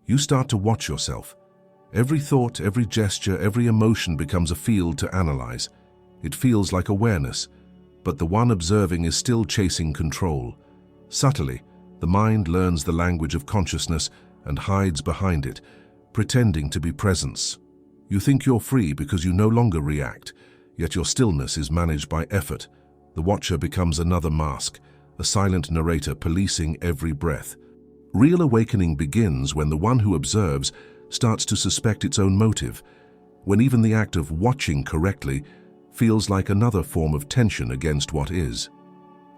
You start to watch yourself. Every thought, every gesture, every emotion becomes a field to analyze. It feels like awareness, but the one observing is still chasing control. Subtly, the mind learns the language of consciousness and hides behind it, pretending to be presence. You think you're free because you no longer react, yet your stillness is managed by effort. The watcher becomes another mask, a silent narrator policing every breath. Real awakening begins when the one who observes starts to suspect its own motive, when even the act of watching correctly feels like another form of tension against what is.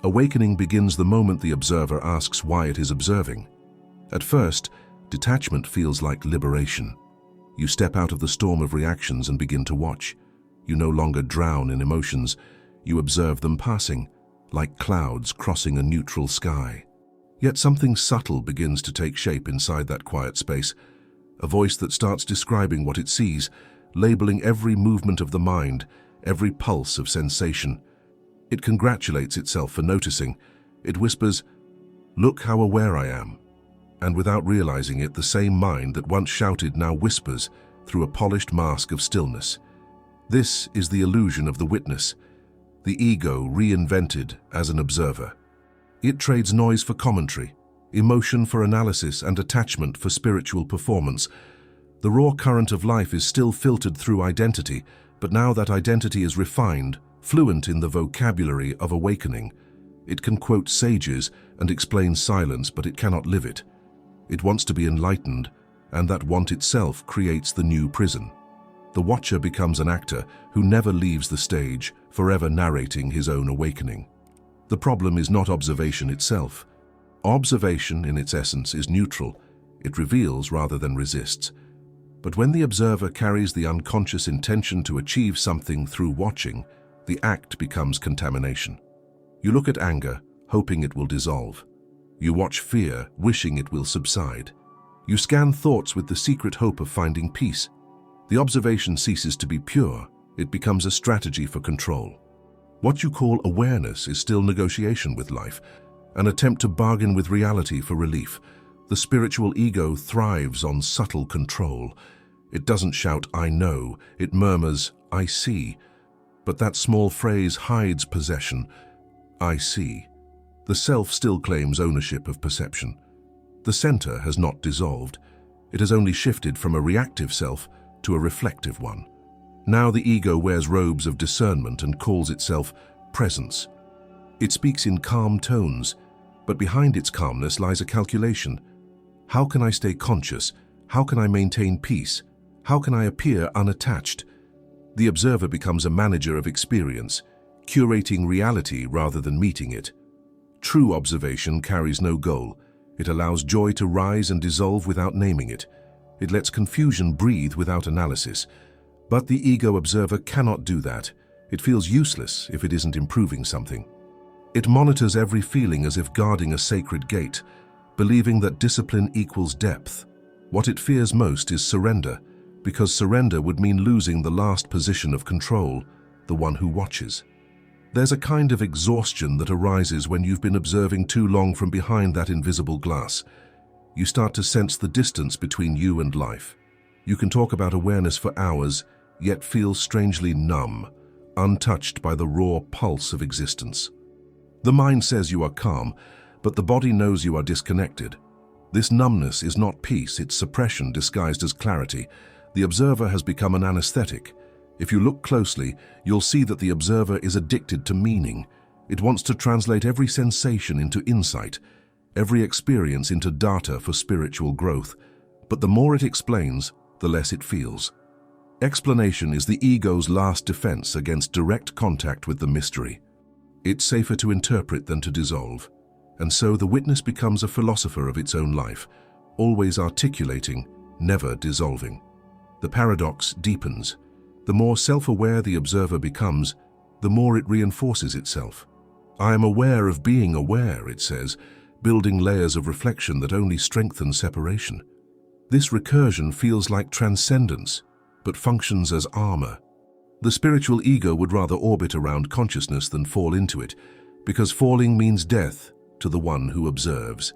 Awakening begins the moment the observer asks why it is observing. At first, detachment feels like liberation. You step out of the storm of reactions and begin to watch. You no longer drown in emotions. You observe them passing, like clouds crossing a neutral sky. Yet something subtle begins to take shape inside that quiet space, a voice that starts describing what it sees, labeling every movement of the mind, every pulse of sensation. It congratulates itself for noticing. It whispers, "Look how aware I am." And without realizing it, the same mind that once shouted now whispers through a polished mask of stillness. This is the illusion of the witness, the ego reinvented as an observer. It trades noise for commentary, emotion for analysis, and attachment for spiritual performance. The raw current of life is still filtered through identity, but now that identity is refined, fluent in the vocabulary of awakening. It can quote sages and explain silence, but it cannot live it. It wants to be enlightened, and that want itself creates the new prison. The watcher becomes an actor who never leaves the stage, forever narrating his own awakening. The problem is not observation itself. Observation, in its essence, is neutral. It reveals rather than resists. But when the observer carries the unconscious intention to achieve something through watching, the act becomes contamination. You look at anger, hoping it will dissolve. You watch fear, wishing it will subside. You scan thoughts with the secret hope of finding peace. The observation ceases to be pure. It becomes a strategy for control. What you call awareness is still negotiation with life, an attempt to bargain with reality for relief. The spiritual ego thrives on subtle control. It doesn't shout, "I know." It murmurs, "I see." But that small phrase hides possession. I see. The self still claims ownership of perception. The center has not dissolved. It has only shifted from a reactive self to a reflective one. Now the ego wears robes of discernment and calls itself presence. It speaks in calm tones, but behind its calmness lies a calculation. How can I stay conscious? How can I maintain peace? How can I appear unattached? The observer becomes a manager of experience, curating reality rather than meeting it. True observation carries no goal. It allows joy to rise and dissolve without naming it. It lets confusion breathe without analysis. But the ego observer cannot do that. It feels useless if it isn't improving something. It monitors every feeling as if guarding a sacred gate, believing that discipline equals depth. What it fears most is surrender, because surrender would mean losing the last position of control, the one who watches. There's a kind of exhaustion that arises when you've been observing too long from behind that invisible glass. You start to sense the distance between you and life. You can talk about awareness for hours, yet feel strangely numb, untouched by the raw pulse of existence. The mind says you are calm, but the body knows you are disconnected. This numbness is not peace, it's suppression disguised as clarity. The observer has become an anesthetic. If you look closely, you'll see that the observer is addicted to meaning. It wants to translate every sensation into insight, every experience into data for spiritual growth. But the more it explains, the less it feels. Explanation is the ego's last defense against direct contact with the mystery. It's safer to interpret than to dissolve. And so the witness becomes a philosopher of its own life, always articulating, never dissolving. The paradox deepens. The more self-aware the observer becomes, the more it reinforces itself. I am aware of being aware, it says, building layers of reflection that only strengthen separation. This recursion feels like transcendence, but functions as armor. The spiritual ego would rather orbit around consciousness than fall into it, because falling means death to the one who observes.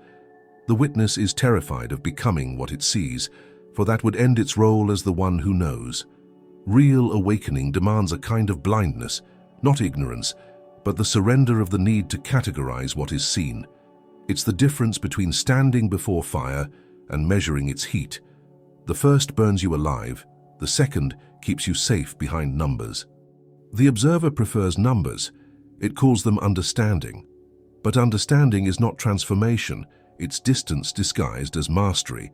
The witness is terrified of becoming what it sees, for that would end its role as the one who knows. Real awakening demands a kind of blindness, not ignorance, but the surrender of the need to categorize what is seen. It's the difference between standing before fire and measuring its heat. The first burns you alive, the second keeps you safe behind numbers. The observer prefers numbers. It calls them understanding. But understanding is not transformation, it's distance disguised as mastery.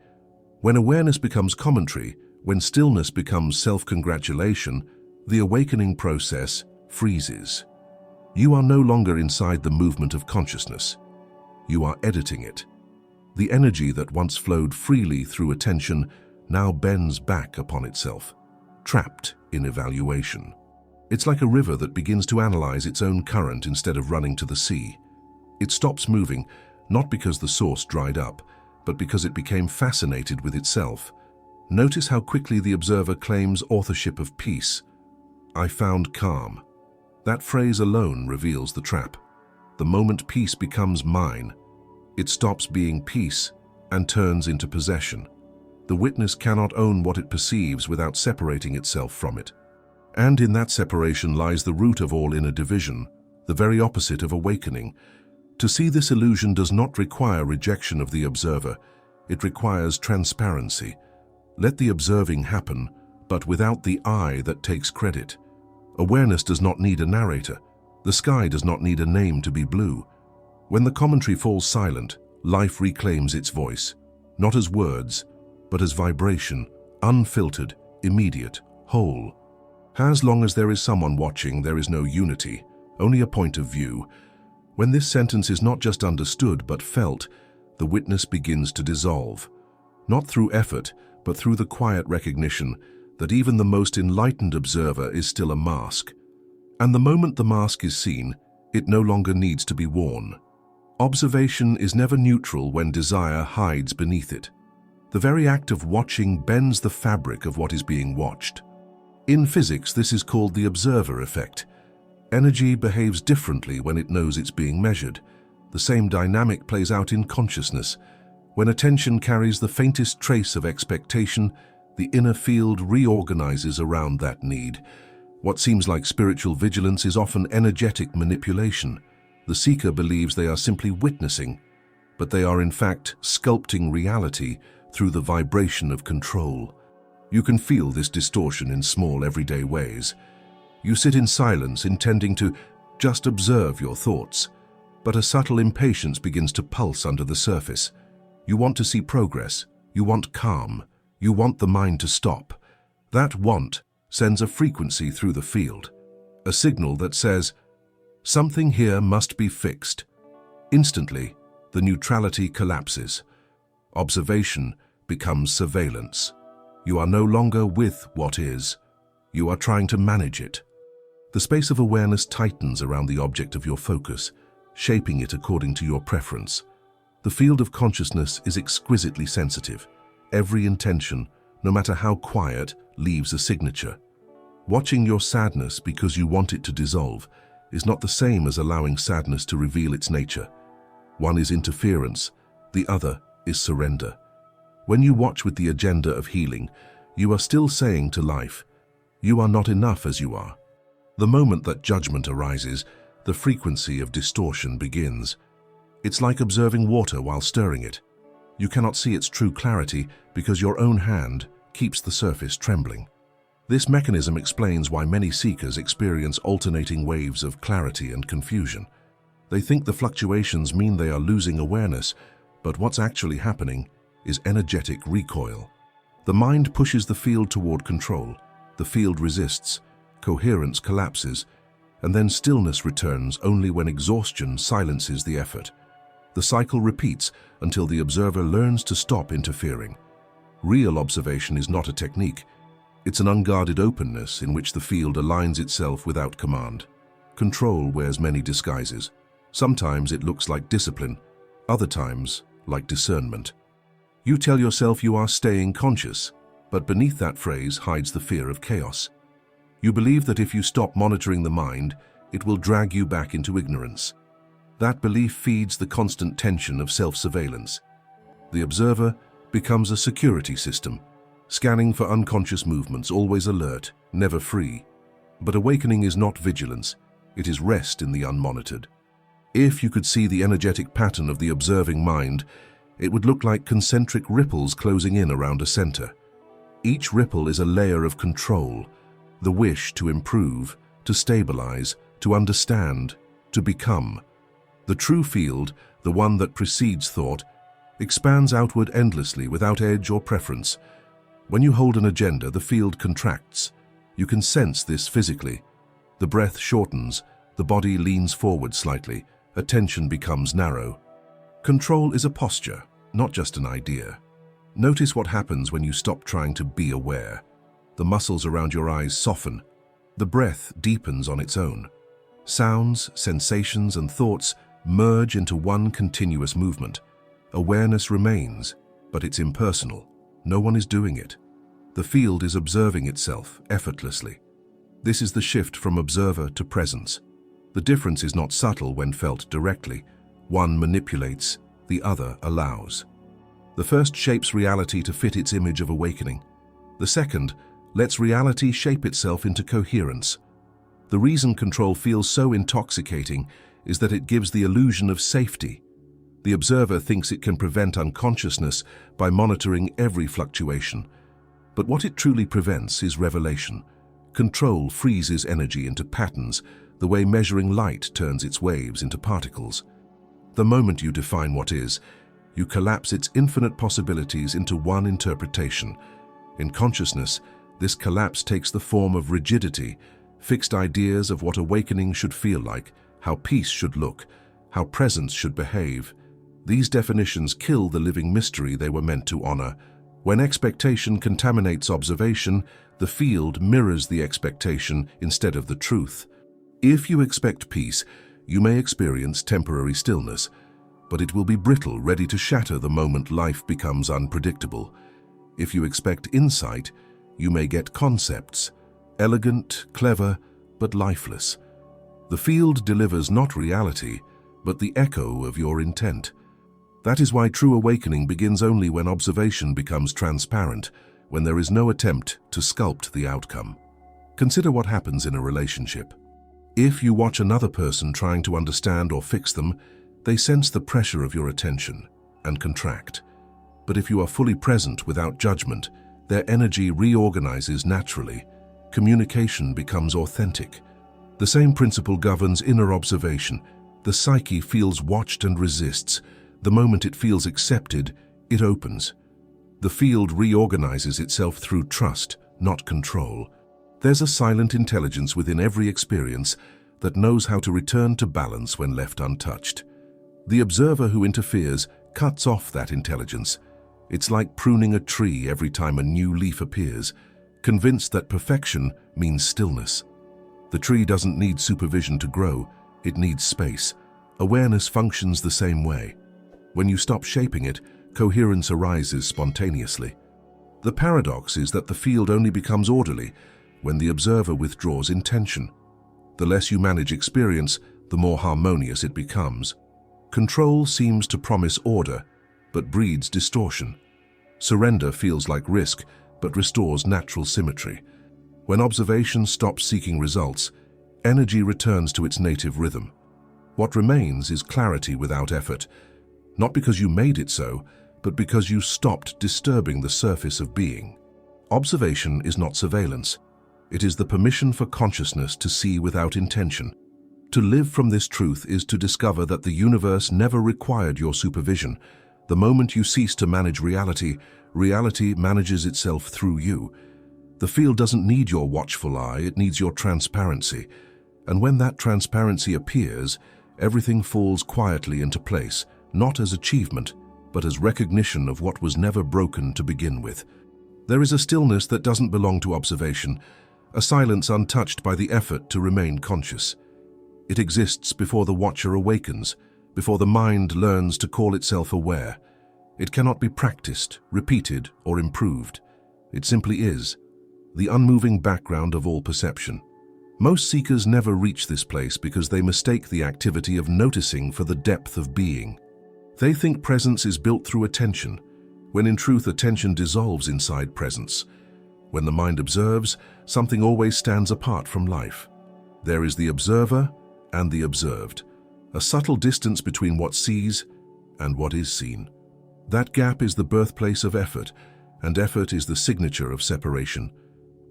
When awareness becomes commentary, when stillness becomes self-congratulation, the awakening process freezes. You are no longer inside the movement of consciousness. You are editing it. The energy that once flowed freely through attention now bends back upon itself, trapped in evaluation. It's like a river that begins to analyze its own current instead of running to the sea. It stops moving, not because the source dried up, but because it became fascinated with itself. Notice how quickly the observer claims authorship of peace. I found calm. That phrase alone reveals the trap. The moment peace becomes mine, it stops being peace and turns into possession. The witness cannot own what it perceives without separating itself from it. And in that separation lies the root of all inner division, the very opposite of awakening. To see this illusion does not require rejection of the observer. It requires transparency. Let the observing happen, but without the I that takes credit. Awareness does not need a narrator. The sky does not need a name to be blue. When the commentary falls silent, life reclaims its voice, not as words, but as vibration, unfiltered, immediate, whole. As long as there is someone watching, there is no unity, only a point of view. When this sentence is not just understood but felt, the witness begins to dissolve. Not through effort, but through the quiet recognition that even the most enlightened observer is still a mask. And the moment the mask is seen, it no longer needs to be worn. Observation is never neutral when desire hides beneath it. The very act of watching bends the fabric of what is being watched. In physics, this is called the observer effect. Energy behaves differently when it knows it's being measured. The same dynamic plays out in consciousness. When attention carries the faintest trace of expectation, the inner field reorganizes around that need. What seems like spiritual vigilance is often energetic manipulation. The seeker believes they are simply witnessing, but they are in fact sculpting reality through the vibration of control. You can feel this distortion in small everyday ways. You sit in silence intending to just observe your thoughts, but a subtle impatience begins to pulse under the surface. You want to see progress, you want calm, you want the mind to stop. That want sends a frequency through the field, a signal that says, something here must be fixed. Instantly, the neutrality collapses. Observation becomes surveillance. You are no longer with what is. You are trying to manage it. The space of awareness tightens around the object of your focus, shaping it according to your preference. The field of consciousness is exquisitely sensitive. Every intention, no matter how quiet, leaves a signature. Watching your sadness because you want it to dissolve is not the same as allowing sadness to reveal its nature. One is interference, the other is surrender. When you watch with the agenda of healing, you are still saying to life, you are not enough as you are. The moment that judgment arises, the frequency of distortion begins. It's like observing water while stirring it. You cannot see its true clarity because your own hand keeps the surface trembling. This mechanism explains why many seekers experience alternating waves of clarity and confusion. They think the fluctuations mean they are losing awareness, but what's actually happening is energetic recoil. The mind pushes the field toward control. The field resists, coherence collapses, and then stillness returns only when exhaustion silences the effort. The cycle repeats until the observer learns to stop interfering. Real observation is not a technique. It's an unguarded openness in which the field aligns itself without command. Control wears many disguises. Sometimes it looks like discipline, other times like discernment. You tell yourself you are staying conscious, but beneath that phrase hides the fear of chaos. You believe that if you stop monitoring the mind, it will drag you back into ignorance. That belief feeds the constant tension of self-surveillance. The observer becomes a security system, scanning for unconscious movements, always alert, never free. But awakening is not vigilance, it is rest in the unmonitored. If you could see the energetic pattern of the observing mind, it would look like concentric ripples closing in around a center. Each ripple is a layer of control, the wish to improve, to stabilize, to understand, to become. The true field, the one that precedes thought, expands outward endlessly without edge or preference. When you hold an agenda, the field contracts. You can sense this physically. The breath shortens, the body leans forward slightly, attention becomes narrow. Control is a posture, not just an idea. Notice what happens when you stop trying to be aware. The muscles around your eyes soften. The breath deepens on its own. Sounds, sensations, and thoughts merge into one continuous movement. Awareness remains, but it's impersonal. No one is doing it. The field is observing itself effortlessly. This is the shift from observer to presence. The difference is not subtle when felt directly. One manipulates, the other allows. The first shapes reality to fit its image of awakening. The second lets reality shape itself into coherence. The reason control feels so intoxicating is that it gives the illusion of safety. The observer thinks it can prevent unconsciousness by monitoring every fluctuation. But what it truly prevents is revelation. Control freezes energy into patterns, the way measuring light turns its waves into particles. The moment you define what is, you collapse its infinite possibilities into one interpretation. In consciousness, this collapse takes the form of rigidity, fixed ideas of what awakening should feel like, how peace should look, how presence should behave. These definitions kill the living mystery they were meant to honor. When expectation contaminates observation, the field mirrors the expectation instead of the truth. If you expect peace, you may experience temporary stillness, but it will be brittle, ready to shatter the moment life becomes unpredictable. If you expect insight, you may get concepts, elegant, clever, but lifeless. The field delivers not reality, but the echo of your intent. That is why true awakening begins only when observation becomes transparent, when there is no attempt to sculpt the outcome. Consider what happens in a relationship. If you watch another person trying to understand or fix them, they sense the pressure of your attention and contract. But if you are fully present without judgment, their energy reorganizes naturally. Communication becomes authentic. The same principle governs inner observation. The psyche feels watched and resists. The moment it feels accepted, it opens. The field reorganizes itself through trust, not control. There's a silent intelligence within every experience that knows how to return to balance when left untouched. The observer who interferes cuts off that intelligence. It's like pruning a tree every time a new leaf appears, convinced that perfection means stillness. The tree doesn't need supervision to grow, it needs space. Awareness functions the same way. When you stop shaping it, coherence arises spontaneously. The paradox is that the field only becomes orderly when the observer withdraws intention. The less you manage experience, the more harmonious it becomes. Control seems to promise order, but breeds distortion. Surrender feels like risk, but restores natural symmetry. When observation stops seeking results, energy returns to its native rhythm. What remains is clarity without effort, not because you made it so, but because you stopped disturbing the surface of being. Observation is not surveillance. It is the permission for consciousness to see without intention. To live from this truth is to discover that the universe never required your supervision. The moment you cease to manage reality, reality manages itself through you. The field doesn't need your watchful eye, it needs your transparency. And when that transparency appears, everything falls quietly into place, not as achievement, but as recognition of what was never broken to begin with. There is a stillness that doesn't belong to observation, a silence untouched by the effort to remain conscious. It exists before the watcher awakens, before the mind learns to call itself aware. It cannot be practiced, repeated, or improved. It simply is, the unmoving background of all perception. Most seekers never reach this place because they mistake the activity of noticing for the depth of being. They think presence is built through attention, when in truth attention dissolves inside presence. When the mind observes, something always stands apart from life. There is the observer and the observed, a subtle distance between what sees and what is seen. That gap is the birthplace of effort, and effort is the signature of separation.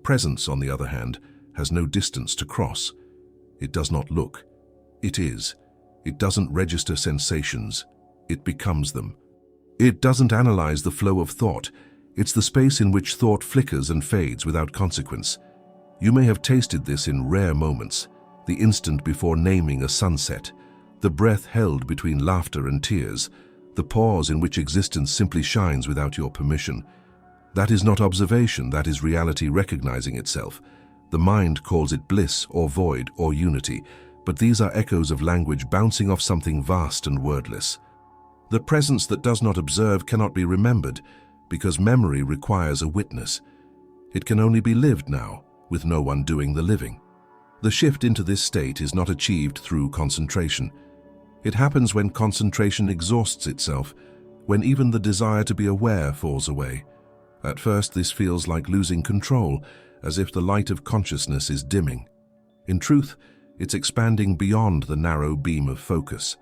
Presence, on the other hand, has no distance to cross. It does not look. It is. It doesn't register sensations. It becomes them. It doesn't analyze the flow of thought. It's the space in which thought flickers and fades without consequence. You may have tasted this in rare moments, the instant before naming a sunset, the breath held between laughter and tears, the pause in which existence simply shines without your permission. That is not observation, that is reality recognizing itself. The mind calls it bliss or void or unity, but these are echoes of language bouncing off something vast and wordless. The presence that does not observe cannot be remembered, because memory requires a witness. It can only be lived now, with no one doing the living. The shift into this state is not achieved through concentration. It happens when concentration exhausts itself, when even the desire to be aware falls away. At first, this feels like losing control, as if the light of consciousness is dimming. In truth, it's expanding beyond the narrow beam of focus.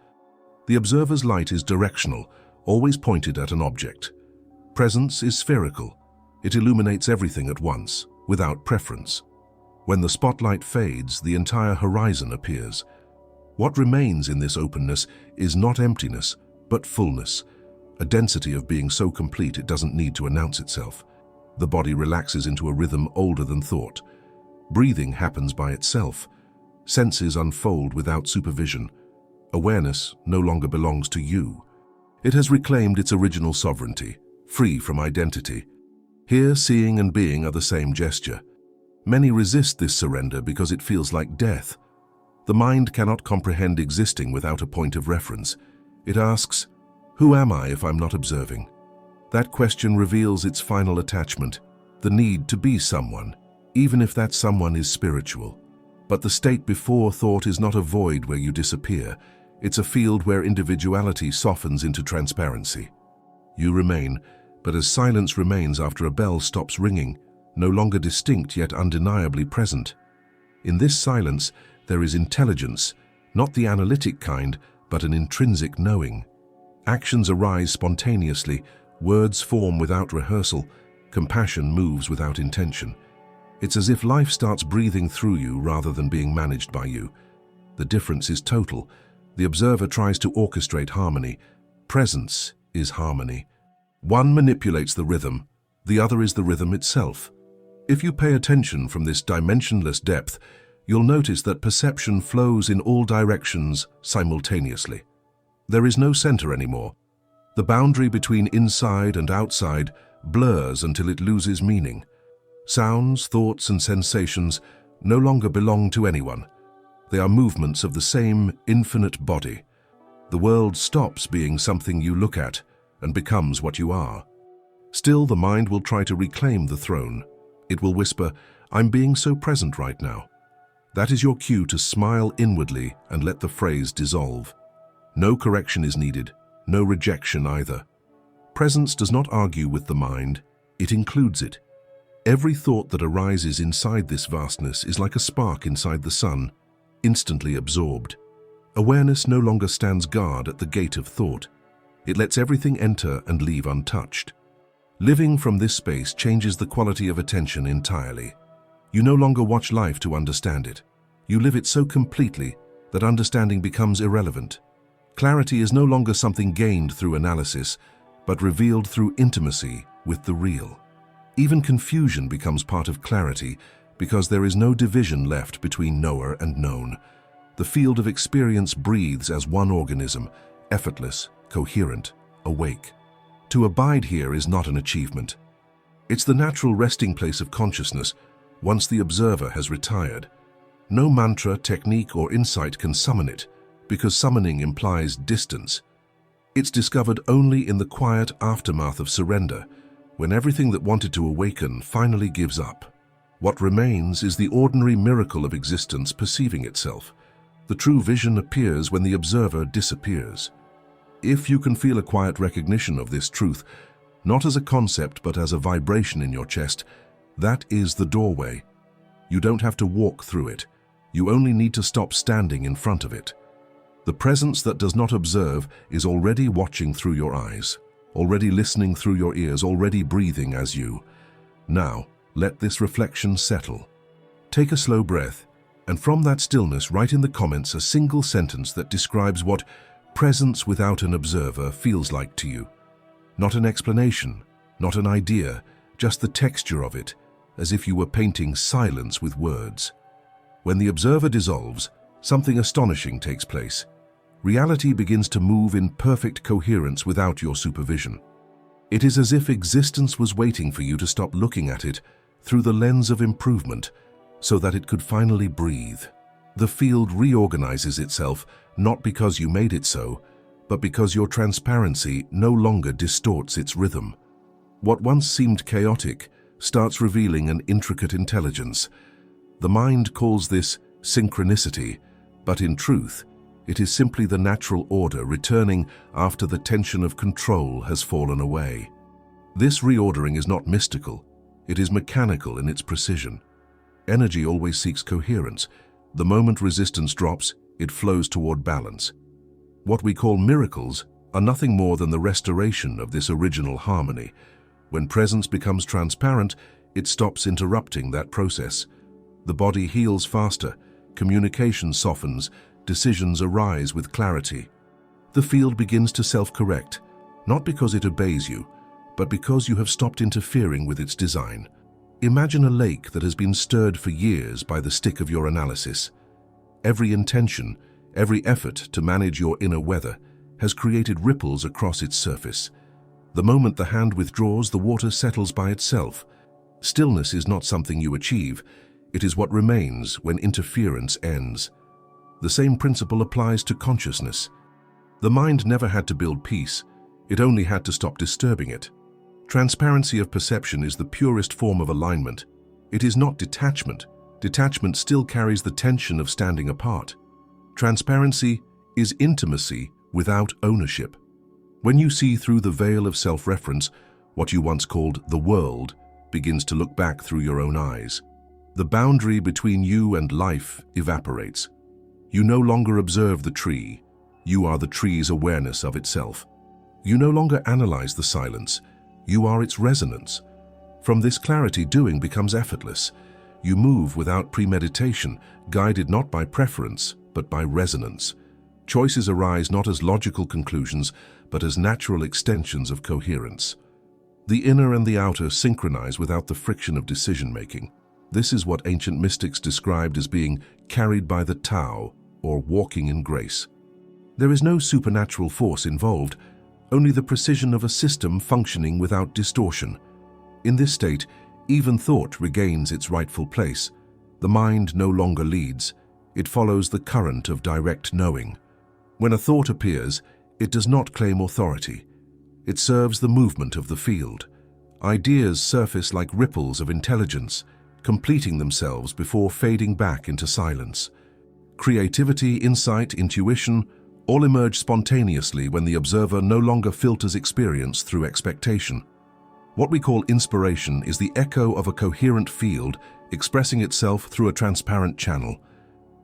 The observer's light is directional, always pointed at an object. Presence is spherical. It illuminates everything at once, without preference. When the spotlight fades, the entire horizon appears. What remains in this openness is not emptiness, but fullness, a density of being so complete it doesn't need to announce itself. The body relaxes into a rhythm older than thought. Breathing happens by itself. Senses unfold without supervision. Awareness no longer belongs to you. It has reclaimed its original sovereignty, free from identity. Here, seeing and being are the same gesture. Many resist this surrender because it feels like death. The mind cannot comprehend existing without a point of reference. It asks, who am I if I'm not observing? That question reveals its final attachment, the need to be someone, even if that someone is spiritual. But the state before thought is not a void where you disappear. It's a field where individuality softens into transparency. You remain, but as silence remains after a bell stops ringing, no longer distinct yet undeniably present. In this silence, there is intelligence, not the analytic kind, but an intrinsic knowing. Actions arise spontaneously, words form without rehearsal, compassion moves without intention. It's as if life starts breathing through you rather than being managed by you. The difference is total. The observer tries to orchestrate harmony. Presence is harmony. One manipulates the rhythm, the other is the rhythm itself. If you pay attention from this dimensionless depth, you'll notice that perception flows in all directions simultaneously. There is no center anymore. The boundary between inside and outside blurs until it loses meaning. Sounds, thoughts, and sensations no longer belong to anyone. They are movements of the same infinite body. The world stops being something you look at and becomes what you are. Still, the mind will try to reclaim the throne. It will whisper, I'm being so present right now. That is your cue to smile inwardly and let the phrase dissolve. No correction is needed, no rejection either. Presence does not argue with the mind, it includes it. Every thought that arises inside this vastness is like a spark inside the sun, instantly absorbed. Awareness no longer stands guard at the gate of thought. It lets everything enter and leave untouched. Living from this space changes the quality of attention entirely. You no longer watch life to understand it. You live it so completely that understanding becomes irrelevant. Clarity is no longer something gained through analysis, but revealed through intimacy with the real. Even confusion becomes part of clarity because there is no division left between knower and known. The field of experience breathes as one organism, effortless, coherent, awake. To abide here is not an achievement. It's the natural resting place of consciousness once the observer has retired. No mantra, technique, or insight can summon it, because summoning implies distance. It's discovered only in the quiet aftermath of surrender, when everything that wanted to awaken finally gives up. What remains is the ordinary miracle of existence perceiving itself. The true vision appears when the observer disappears. If you can feel a quiet recognition of this truth, not as a concept but as a vibration in your chest, that is the doorway. You don't have to walk through it. You only need to stop standing in front of it. The presence that does not observe is already watching through your eyes, already listening through your ears, already breathing as you. Now, let this reflection settle. Take a slow breath, and from that stillness write in the comments a single sentence that describes what presence without an observer feels like to you. Not an explanation, not an idea, just the texture of it, as if you were painting silence with words. When the observer dissolves, something astonishing takes place. Reality begins to move in perfect coherence without your supervision. It is as if existence was waiting for you to stop looking at it through the lens of improvement so that it could finally breathe. The field reorganizes itself not because you made it so, but because your transparency no longer distorts its rhythm. What once seemed chaotic starts revealing an intricate intelligence. The mind calls this synchronicity, but in truth, it is simply the natural order returning after the tension of control has fallen away. This reordering is not mystical, it is mechanical in its precision. Energy always seeks coherence. The moment resistance drops, it flows toward balance. What we call miracles are nothing more than the restoration of this original harmony. When presence becomes transparent, it stops interrupting that process. The body heals faster, communication softens, decisions arise with clarity. The field begins to self-correct, not because it obeys you, but because you have stopped interfering with its design. Imagine a lake that has been stirred for years by the stick of your analysis. Every intention, every effort to manage your inner weather has created ripples across its surface. The moment the hand withdraws, the water settles by itself. Stillness is not something you achieve, it is what remains when interference ends. The same principle applies to consciousness. The mind never had to build peace, it only had to stop disturbing it. Transparency of perception is the purest form of alignment. It is not detachment. Detachment still carries the tension of standing apart. Transparency is intimacy without ownership. When you see through the veil of self-reference, what you once called the world begins to look back through your own eyes. The boundary between you and life evaporates. You no longer observe the tree, you are the tree's awareness of itself. You no longer analyze the silence, you are its resonance. From this clarity, doing becomes effortless. You move without premeditation, guided not by preference, but by resonance. Choices arise not as logical conclusions, but as natural extensions of coherence. The inner and the outer synchronize without the friction of decision-making. This is what ancient mystics described as being carried by the Tao, or walking in grace. There is no supernatural force involved, only the precision of a system functioning without distortion. In this state, even thought regains its rightful place. The mind no longer leads, it follows the current of direct knowing. When a thought appears, it does not claim authority. It serves the movement of the field. Ideas surface like ripples of intelligence, completing themselves before fading back into silence. Creativity, insight, intuition, all emerge spontaneously when the observer no longer filters experience through expectation. What we call inspiration is the echo of a coherent field expressing itself through a transparent channel.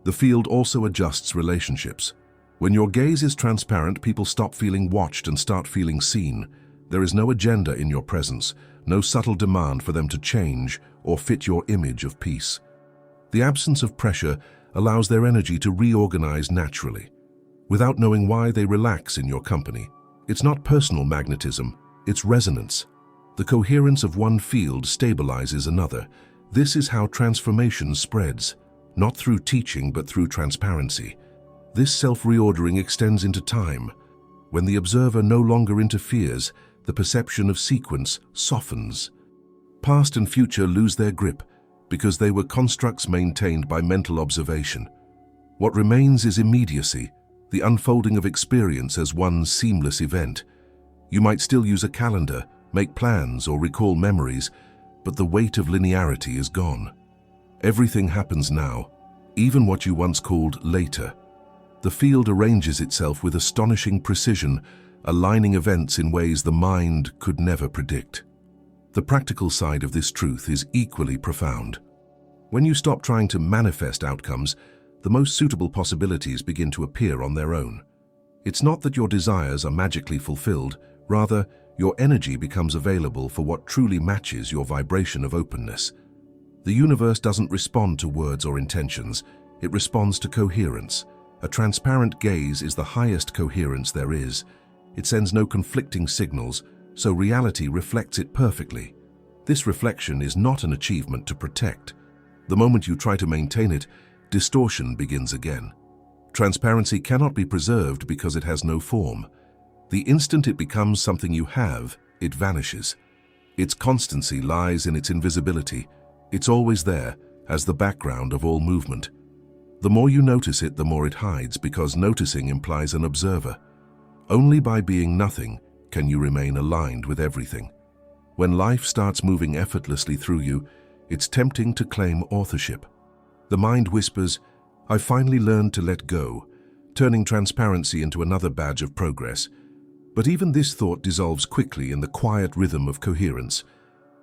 The field also adjusts relationships. When your gaze is transparent, people stop feeling watched and start feeling seen. There is no agenda in your presence, no subtle demand for them to change or fit your image of peace. The absence of pressure allows their energy to reorganize naturally. Without knowing why, they relax in your company. It's not personal magnetism, it's resonance. The coherence of one field stabilizes another. This is how transformation spreads, not through teaching but through transparency. This self-reordering extends into time. When the observer no longer interferes, the perception of sequence softens. Past and future lose their grip because they were constructs maintained by mental observation. What remains is immediacy, the unfolding of experience as one seamless event. You might still use a calendar, make plans, or recall memories, but the weight of linearity is gone. Everything happens now, even what you once called later. The field arranges itself with astonishing precision, aligning events in ways the mind could never predict. The practical side of this truth is equally profound. When you stop trying to manifest outcomes, the most suitable possibilities begin to appear on their own. It's not that your desires are magically fulfilled, rather, your energy becomes available for what truly matches your vibration of openness. The universe doesn't respond to words or intentions, it responds to coherence. A transparent gaze is the highest coherence there is. It sends no conflicting signals, so reality reflects it perfectly. This reflection is not an achievement to protect. The moment you try to maintain it, distortion begins again. Transparency cannot be preserved because it has no form. The instant it becomes something you have, it vanishes. Its constancy lies in its invisibility. It's always there, as the background of all movement. The more you notice it, the more it hides, because noticing implies an observer. Only by being nothing can you remain aligned with everything. When life starts moving effortlessly through you, it's tempting to claim authorship. The mind whispers, "I finally learned to let go," turning transparency into another badge of progress. But even this thought dissolves quickly in the quiet rhythm of coherence.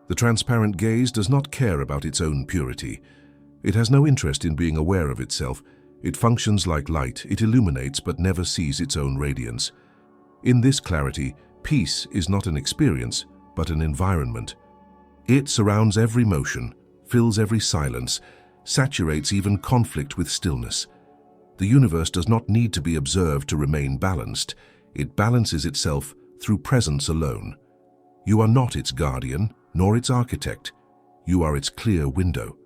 The transparent gaze does not care about its own purity. It has no interest in being aware of itself. It functions like light. It illuminates but never sees its own radiance. In this clarity, peace is not an experience, but an environment. It surrounds every motion, fills every silence, saturates even conflict with stillness. The universe does not need to be observed to remain balanced. It balances itself through presence alone. You are not its guardian, nor its architect. You are its clear window.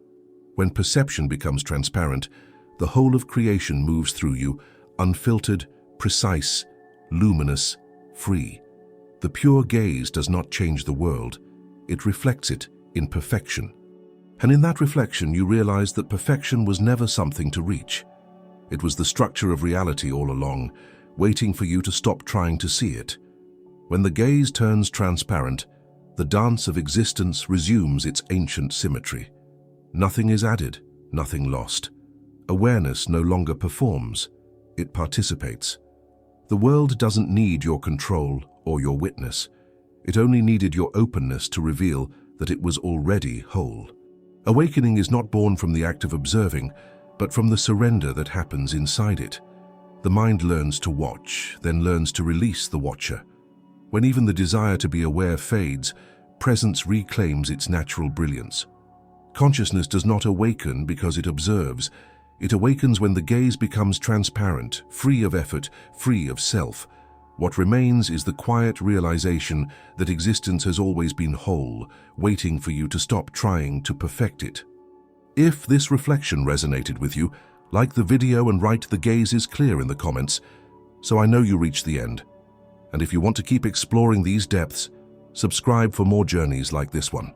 When perception becomes transparent, the whole of creation moves through you, unfiltered, precise, luminous, free. The pure gaze does not change the world. It reflects it in perfection. And in that reflection, you realize that perfection was never something to reach. It was the structure of reality all along, waiting for you to stop trying to see it. When the gaze turns transparent, the dance of existence resumes its ancient symmetry. Nothing is added, nothing lost. Awareness no longer performs, it participates. The world doesn't need your control or your witness. It only needed your openness to reveal that it was already whole. Awakening is not born from the act of observing, but from the surrender that happens inside it. The mind learns to watch, then learns to release the watcher. When even the desire to be aware fades, presence reclaims its natural brilliance. Consciousness does not awaken because it observes. It awakens when the gaze becomes transparent, free of effort, free of self. What remains is the quiet realization that existence has always been whole, waiting for you to stop trying to perfect it. If this reflection resonated with you, like the video and write "The gaze is clear" in the comments, so I know you reached the end. And if you want to keep exploring these depths, subscribe for more journeys like this one.